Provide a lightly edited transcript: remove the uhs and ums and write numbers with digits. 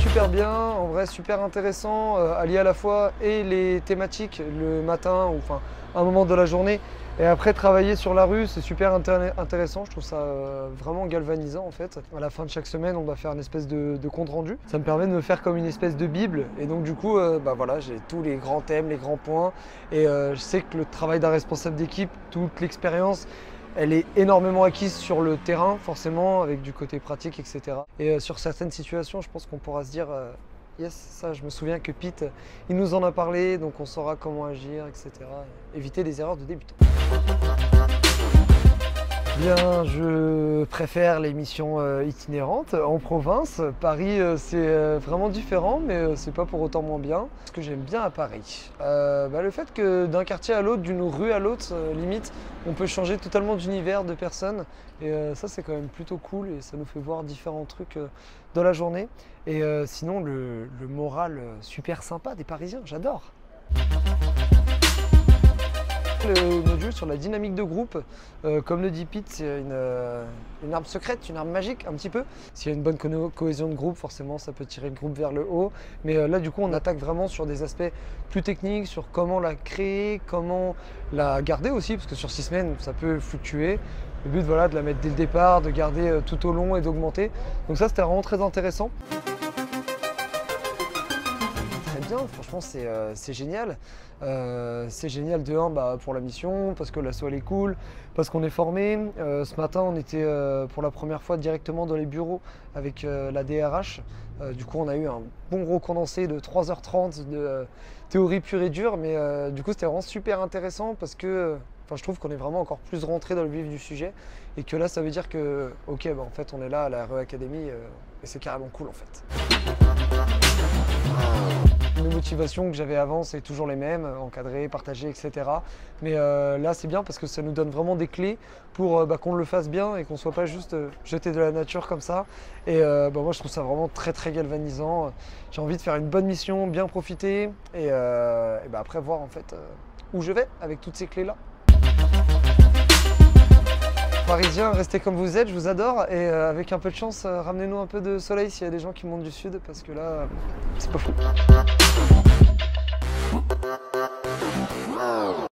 super bien, en vrai super intéressant, allier à la fois et les thématiques le matin, ou enfin un moment de la journée, et après travailler sur la rue, c'est super intéressant, je trouve ça vraiment galvanisant en fait. À la fin de chaque semaine, on doit faire une espèce de compte rendu. Ça me permet de me faire comme une espèce de bible, et donc du coup, bah voilà, j'ai tous les grands thèmes, les grands points, et je sais que le travail d'un responsable d'équipe, toute l'expérience, elle est énormément acquise sur le terrain, forcément, avec du côté pratique, etc. Et sur certaines situations, je pense qu'on pourra se dire yes, ça, je me souviens que Pete, il nous en a parlé, donc on saura comment agir, etc. Éviter les erreurs de débutants. Bien, je préfère les missions itinérantes en province. Paris, c'est vraiment différent, mais c'est pas pour autant moins bien. Ce que j'aime bien à Paris, le fait que d'un quartier à l'autre, d'une rue à l'autre, limite, on peut changer totalement d'univers, de personnes. Et ça, c'est quand même plutôt cool, et ça nous fait voir différents trucs dans la journée. Et sinon, le moral super sympa des Parisiens, j'adore. Le module sur la dynamique de groupe, comme le dit Pete, c'est une arme secrète, une arme magique un petit peu. S'il y a une bonne cohésion de groupe, forcément ça peut tirer le groupe vers le haut. Mais là du coup on attaque vraiment sur des aspects plus techniques, sur comment la créer, comment la garder aussi, parce que sur 6 semaines ça peut fluctuer. Le but voilà, de la mettre dès le départ, de garder tout au long et d'augmenter. Donc ça c'était vraiment très intéressant. Franchement c'est génial. C'est génial de 1 pour la mission, parce que l'assaut elle est cool, parce qu'on est formé. Ce matin on était pour la première fois directement dans les bureaux avec la DRH. Du coup on a eu un bon gros condensé de 3h30 de théorie pure et dure, mais du coup c'était vraiment super intéressant parce que je trouve qu'on est vraiment encore plus rentré dans le vif du sujet, et que là ça veut dire que ok, en fait on est là à la RE Academy et c'est carrément cool en fait. Les motivations que j'avais avant, c'est toujours les mêmes, encadrer, partager, etc. Mais là, c'est bien parce que ça nous donne vraiment des clés pour qu'on le fasse bien et qu'on ne soit pas juste jeté de la nature comme ça. Et moi, je trouve ça vraiment très très galvanisant. J'ai envie de faire une bonne mission, bien profiter, et après voir en fait où je vais avec toutes ces clés-là. Parisiens, restez comme vous êtes, je vous adore, et avec un peu de chance, ramenez-nous un peu de soleil s'il y a des gens qui montent du sud, parce que là, c'est pas fou.